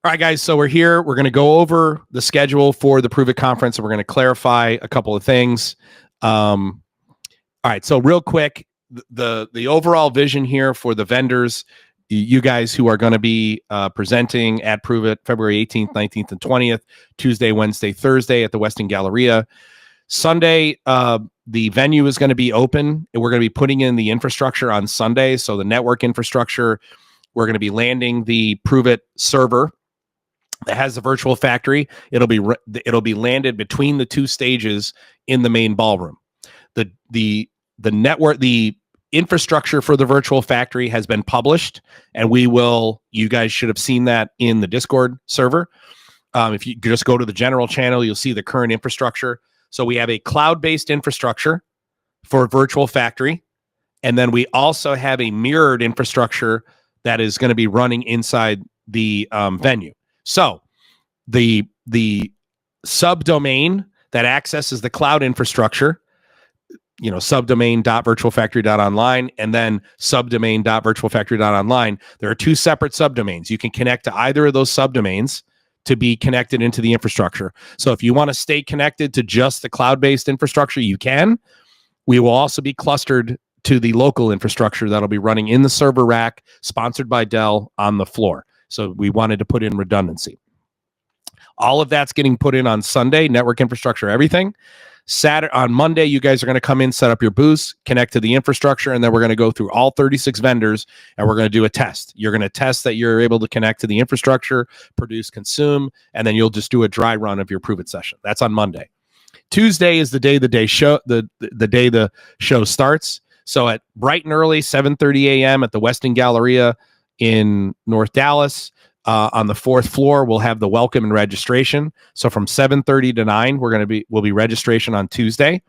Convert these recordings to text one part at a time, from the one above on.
All right, guys. So we're here. We're going to go over the schedule for the ProveIt conference, and we're going to clarify a couple of things. All right. So real quick, the overall vision here for the vendors, you guys who are going to be presenting at ProveIt February 18th, 19th, and 20th, Tuesday, Wednesday, Thursday at the Westin Galleria. Sunday, the venue is going to be open, and we're going to be putting in the infrastructure on Sunday. So the network infrastructure, we're going to be landing the ProveIt server that has the virtual factory. It'll be landed between the two stages in the main ballroom. The network, the infrastructure for the virtual factory has been published, and you guys should have seen that in the Discord server. If you just go to the general channel, you'll see the current infrastructure. So we have a cloud-based infrastructure for virtual factory, and then we also have a mirrored infrastructure that is going to be running inside the venue. So the subdomain that accesses the cloud infrastructure, subdomain.virtualfactory.online and then subdomain.virtualfactory.online. There are two separate subdomains. You can connect to either of those subdomains to be connected into the infrastructure. So if you want to stay connected to just the cloud-based infrastructure, you can. We will also be clustered to the local infrastructure that'll be running in the server rack, sponsored by Dell, on the floor. So we wanted to put in redundancy. All of that's getting put in on Sunday, network infrastructure, everything. On Monday, you guys are going to come in, set up your booths, connect to the infrastructure, and then we're going to go through all 36 vendors, and we're going to do a test. You're going to test that you're able to connect to the infrastructure, produce, consume, and then you'll just do a dry run of your ProveIt session. That's on Monday. Tuesday is the day the show starts. So at bright and early, 7:30 a.m. at the Westin Galleria in North Dallas, on the 4th floor, we'll have the welcome and registration. So from 7:30 to 9, we'll be registration on Tuesday,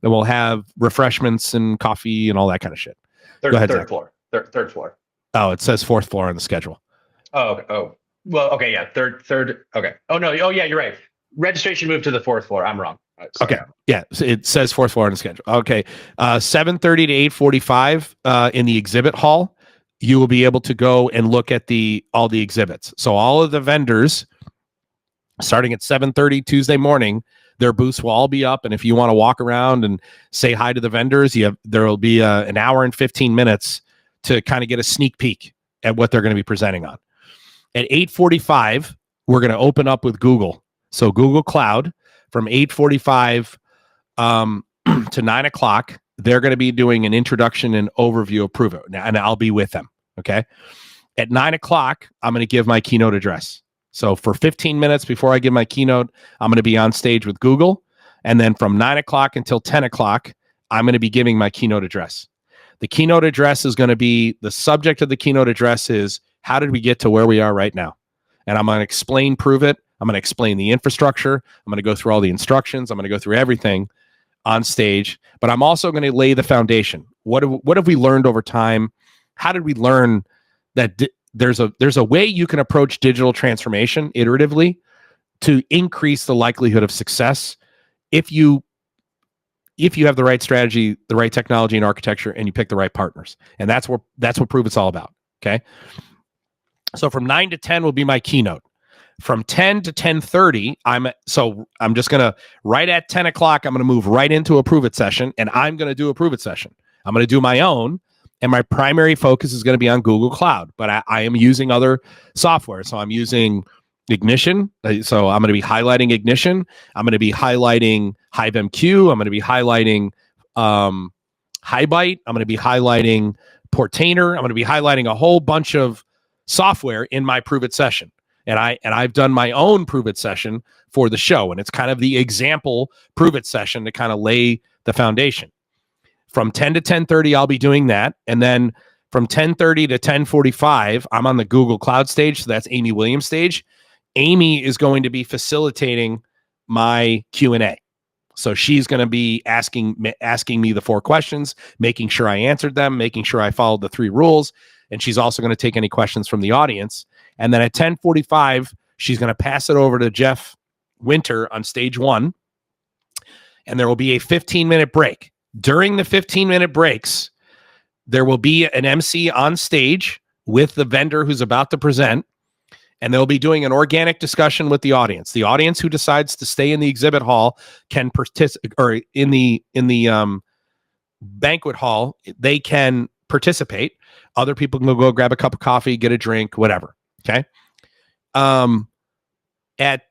and we'll have refreshments and coffee and all that kind of shit. Third floor. Oh, it says 4th floor on the schedule. Oh, well, okay, yeah, third. Okay. Oh no, yeah, you're right. Registration moved to the 4th floor. I'm wrong. Okay. Yeah, so it says 4th floor on the schedule. Okay. 7:30 to 8:45 in the exhibit hall. You will be able to go and look at all the exhibits. So all of the vendors, starting at 7:30 Tuesday morning, their booths will all be up. And if you want to walk around and say hi to the vendors, there will be an hour and 15 minutes to kind of get a sneak peek at what they're going to be presenting on. At 8:45, we're going to open up with Google. So Google Cloud from 8:45 to 9 o'clock. They're going to be doing an introduction and overview of ProveIt, and I'll be with them. Okay. At 9 o'clock, I'm going to give my keynote address. So for 15 minutes before I give my keynote, I'm going to be on stage with Google. And then from 9 o'clock until 10 o'clock, I'm going to be giving my keynote address. The keynote address is going to be, the subject of the keynote address is, how did we get to where we are right now? And I'm going to explain ProveIt. I'm going to explain the infrastructure. I'm going to go through all the instructions. I'm going to go through everything on stage, but I'm also going to lay the foundation. What have we learned over time? How did we learn that there's a way you can approach digital transformation iteratively to increase the likelihood of success if you have the right strategy, the right technology and architecture, and you pick the right partners. And that's what ProveIt's all about. Okay. So from 9 to 10 will be my keynote. From 10 to 10:30, I'm just going to, right at 10 o'clock, I'm going to move right into a ProveIt session, and I'm going to do a ProveIt session. I'm going to do my own, and my primary focus is going to be on Google Cloud, but I am using other software. So I'm using Ignition. So I'm going to be highlighting Ignition. I'm going to be highlighting HiveMQ. I'm going to be highlighting HiByte. I'm going to be highlighting Portainer. I'm going to be highlighting a whole bunch of software in my ProveIt session. And I've done my own ProveIt session for the show, and it's kind of the example ProveIt session to kind of lay the foundation. From 10 to 10:30, I'll be doing that, and then from 10:30 to 10:45, I'm on the Google Cloud stage. So that's Amy Williams' stage. Amy is going to be facilitating my Q&A. So she's going to be asking me the 4 questions, making sure I answered them, making sure I followed the 3 rules, and she's also going to take any questions from the audience. And then at 10:45, she's going to pass it over to Jeff Winter on stage 1. And there will be a 15-minute break. During the 15-minute breaks, there will be an MC on stage with the vendor who's about to present. and they'll be doing an organic discussion with the audience. The audience who decides to stay in the exhibit hall can participate, or in the banquet hall, they can participate. Other people can go grab a cup of coffee, get a drink, whatever. Okay. At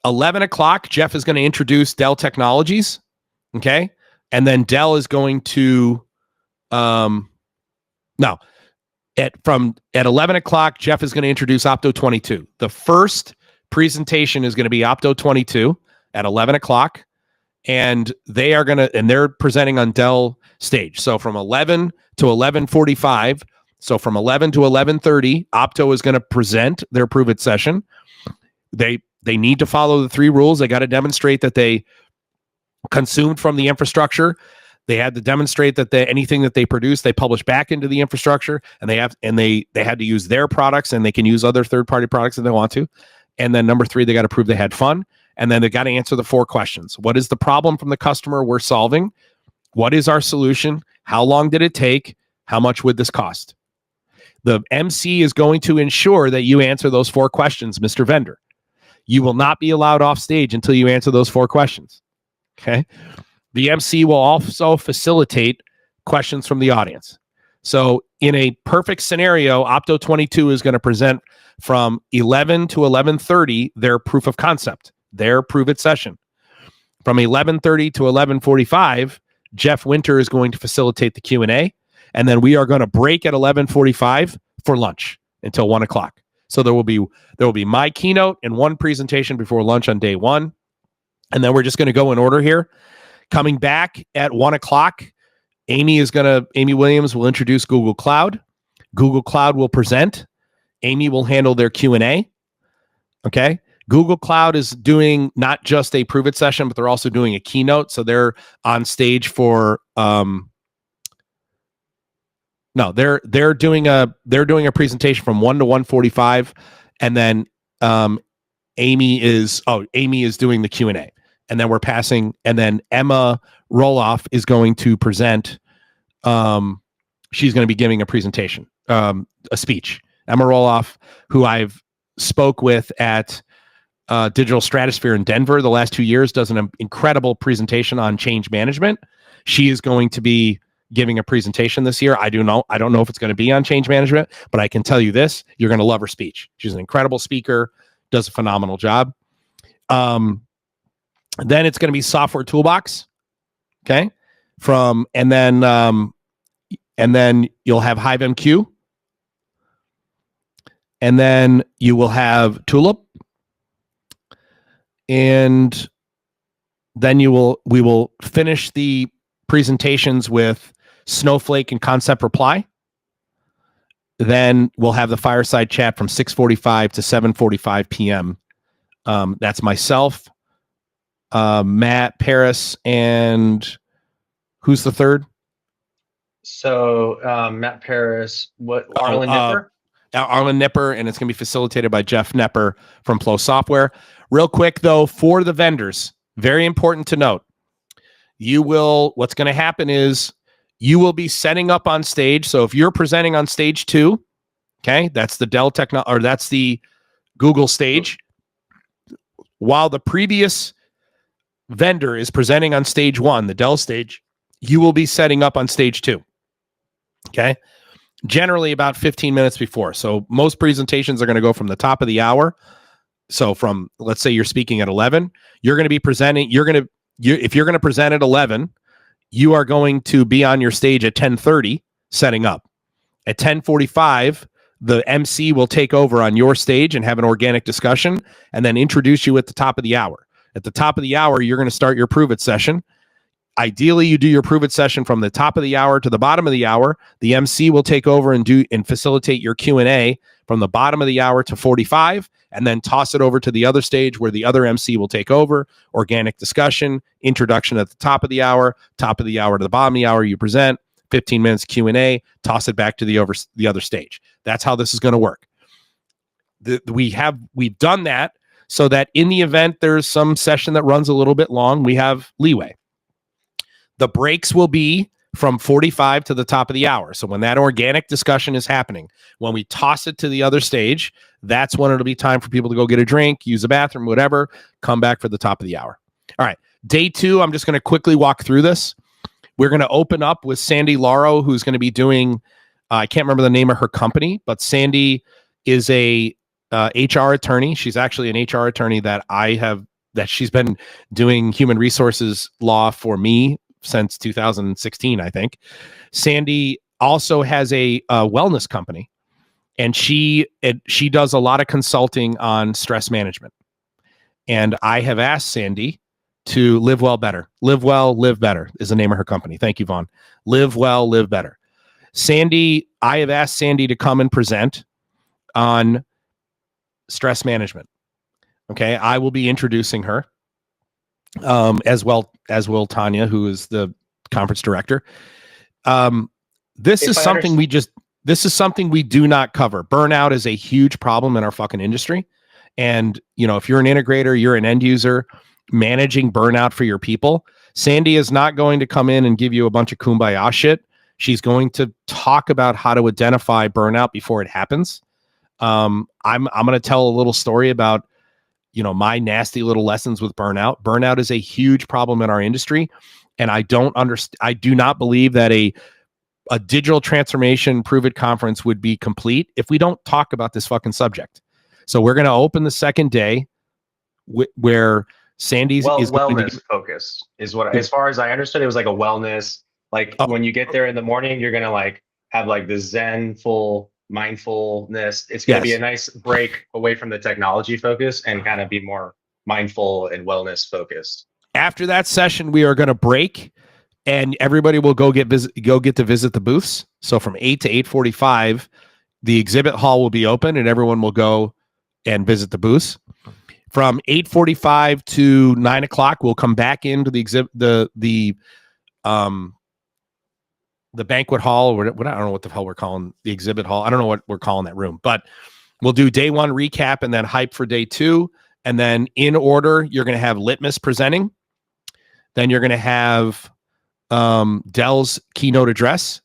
11 o'clock, Jeff is going to introduce Dell Technologies. Okay. And then Dell is going to, at 11 o'clock, Jeff is going to introduce Opto 22. The first presentation is going to be Opto 22 at 11 o'clock. And they're presenting on Dell stage. So from 11 to 11:45, so from 11 to 11:30, Opto is going to present their ProveIt session. They need to follow the 3 rules. They got to demonstrate that they consumed from the infrastructure. They had to demonstrate that anything that they produce, they publish back into the infrastructure, and they had to use their products, and they can use other third-party products if they want to. And then number 3, they got to prove they had fun. And then they got to answer the 4 questions. What is the problem from the customer we're solving? What is our solution? How long did it take? How much would this cost? The MC is going to ensure that you answer those 4 questions, Mr. Vendor. You will not be allowed off stage until you answer those 4 questions. Okay. The MC will also facilitate questions from the audience. So in a perfect scenario, Opto 22 is going to present from 11 to 11:30 their proof of concept, their ProveIt session. From 11:30 to 11:45, Jeff Winter is going to facilitate the Q&A, and then we are going to break at 11:45 for lunch until 1 o'clock. So there will be my keynote and 1 presentation before lunch on day 1, and then we're just going to go in order here. Coming back at 1 o'clock, Amy Williams will introduce Google Cloud. Google Cloud will present. Amy will handle their Q&A. Okay. Google Cloud is doing not just a ProveIt session, but they're also doing a keynote. So they're on stage for they're doing a presentation from 1 to 1:45, and then Amy is doing the Q&A. And then we're passing, and then Emma Roloff is going to present. She's going to be giving a presentation, a speech. Emma Roloff, who I've spoke with at Digital Stratosphere in Denver the last 2 years, does an incredible presentation on change management. She is going to be giving a presentation this year. I don't know if it's going to be on change management, but I can tell you this: you're going to love her speech. She's an incredible speaker, does a phenomenal job. Then it's going to be Software Toolbox. Okay. And then you'll have HiveMQ. And then you will have Tulip. And then we will finish the presentations with Snowflake and Concept Reply. Then we'll have the fireside chat from 6:45 to 7:45 p.m. That's myself, Matt Paris, and who's the third? So Matt Paris, Arlen Nipper? Arlen Nipper, and it's going to be facilitated by Jeff Nepper from Flow Software. Real quick, though, for the vendors, very important to note, what's going to happen is you will be setting up on stage. So if you're presenting on stage 2, okay, that's the Dell or that's the Google stage, while the previous vendor is presenting on stage 1, the Dell stage, you will be setting up on stage 2. Okay. Generally about 15 minutes before. So most presentations are going to go from the top of the hour. So from, let's say you're speaking at 11, you're going to be presenting, if you're going to present at 11, you are going to be on your stage at 10:30 setting up. At 10:45, the MC will take over on your stage and have an organic discussion and then introduce you at the top of the hour. At the top of the hour, you're going to start your ProveIt session. Ideally, you do your ProveIt session from the top of the hour to the bottom of the hour. The MC will take over and facilitate your Q&A from the bottom of the hour to 45, and then toss it over to the other stage where the other MC will take over. Organic discussion, introduction at the top of the hour to the bottom of the hour. You present 15 minutes Q&A, toss it back to the other stage. That's how this is going to work. We've done that so that in the event there's some session that runs a little bit long, we have leeway. The breaks will be from 45 to the top of the hour. So when that organic discussion is happening, when we toss it to the other stage, that's when it'll be time for people to go get a drink, use a bathroom, whatever, come back for the top of the hour. All right. Day 2, I'm just going to quickly walk through this. We're going to open up with Sandy Lauro, who's going to be doing, I can't remember the name of her company, but Sandy is a HR attorney. She's actually an HR attorney that she's been doing human resources law for me since 2016, I think. Sandy also has a wellness company, and she does a lot of consulting on stress management. And I have asked Sandy to live well, better. Live well, live better is the name of her company. Thank you, Vaughn. Live well, live better. Sandy, I have asked Sandy to come and present on stress management. Okay, I will be introducing her. As well as will Tanya, who is the conference director. This is something we do not cover. Burnout is a huge problem in our fucking industry. And, if you're an integrator, you're an end user, managing burnout for your people, Sandy is not going to come in and give you a bunch of kumbaya shit. She's going to talk about how to identify burnout before it happens. I'm going to tell a little story about my nasty little lessons with burnout. Burnout is a huge problem in our industry. And I do not believe that a digital transformation ProveIt conference would be complete if we don't talk about this fucking subject. So we're going to open the second day where Sandy's is wellness focused is what, as far as I understood, it was like a wellness, when you get there in the morning, you're going to have the Zen full mindfulness. It's going to be a nice break away from the technology focus and kind of be more mindful and wellness focused. After that session, we are going to break, and everybody will go get to visit the booths. So from 8 to 8:45, the exhibit hall will be open, and everyone will go and visit the booths. From 8:45 to 9 o'clock, we'll come back into the banquet hall, or what, I don't know what the hell we're calling the exhibit hall. I don't know what we're calling that room, but we'll do day 1 recap and then hype for day 2. And then in order, you're going to have Litmus presenting. Then you're going to have Dell's keynote address.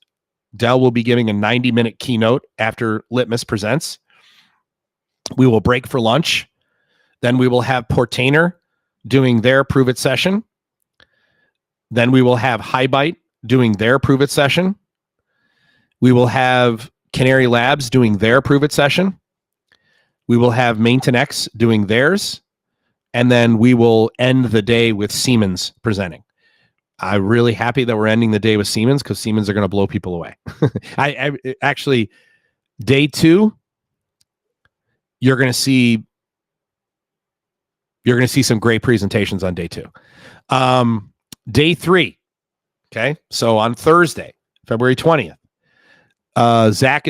Dell will be giving a 90-minute keynote after Litmus presents. We will break for lunch. Then we will have Portainer doing their ProveIt session. Then we will have HighBite doing their ProveIt session. We will have Canary Labs doing their ProveIt session. We will have Maintenance doing theirs. And then we will end the day with Siemens presenting. I'm really happy that we're ending the day with Siemens, because Siemens are going to blow people away. I actually, day 2, you're going to see some great presentations on day 2. Day 3. Okay, so on Thursday, February 20th, Zach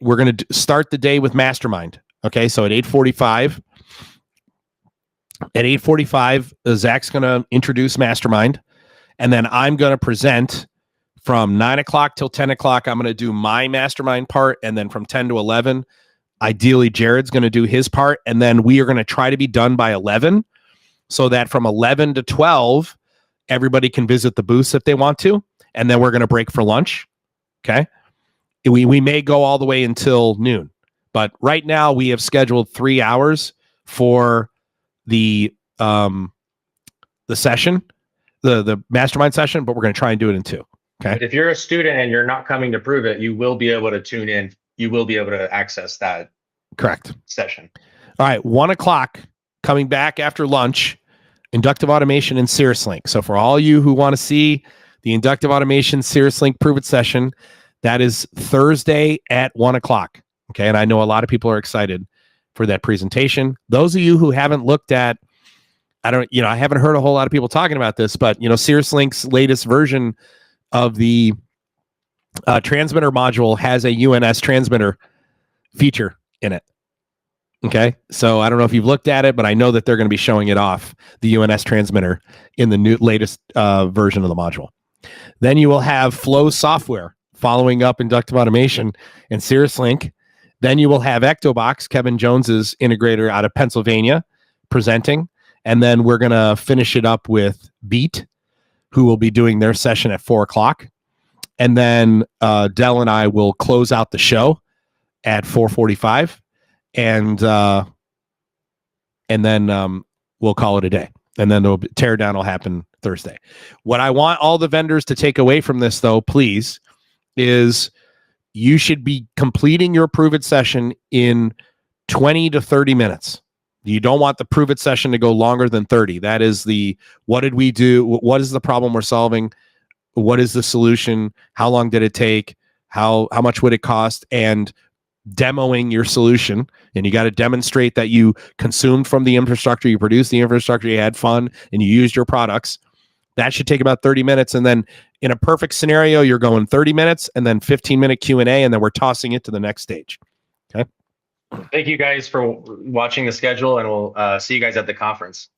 we're going to start the day with Mastermind. Okay, so at 8:45, Zach's going to introduce Mastermind, and then I'm going to present from 9 o'clock till 10 o'clock. I'm going to do my Mastermind part, and then from 10 to 11, ideally Jared's going to do his part, and then we are going to try to be done by 11, so that from 11 to 12, everybody can visit the booths if they want to, and then we're going to break for lunch. Okay, we may go all the way until noon, but right now we have scheduled 3 hours for the session, the mastermind session, but we're going to try and do it in 2. Okay. But if you're a student and you're not coming to ProveIt, you will be able to tune in. You will be able to access that. Correct. Session. All right. 1 o'clock, coming back after lunch, inductive automation and Cirrus Link. So for all you who want to see the inductive automation Cirrus Link ProveIt session, that is Thursday at 1 o'clock. Okay. And I know a lot of people are excited for that presentation. Those of you who haven't looked at, I haven't heard a whole lot of people talking about this, but Cirrus Link's latest version of the transmitter module has a UNS transmitter feature in it. Okay, so I don't know if you've looked at it, but I know that they're going to be showing it off, the UNS transmitter, in the latest version of the module. Then you will have Flow software following up inductive automation and Cirrus Link. Then you will have Ectobox, Kevin Jones's integrator out of Pennsylvania, presenting. And then we're going to finish it up with Beat, who will be doing their session at 4 o'clock. and then Dell and I will close out the show at 4:45, and then we'll call it a day. And then the teardown will happen Thursday. What I want all the vendors to take away from this, though, please, is you should be completing your ProveIt session in 20 to 30 minutes. You don't want the ProveIt session to go longer than 30. That is the, what did we do? What is the problem we're solving? What is the solution? How long did it take? How much would it cost? And demoing your solution. And you got to demonstrate that you consumed from the infrastructure, you produced the infrastructure, you had fun, and you used your products. That should take about 30 minutes. And then in a perfect scenario, you're going 30 minutes and then 15-minute Q&A, and then we're tossing it to the next stage. Okay. Thank you guys for watching the schedule, and we'll see you guys at the conference.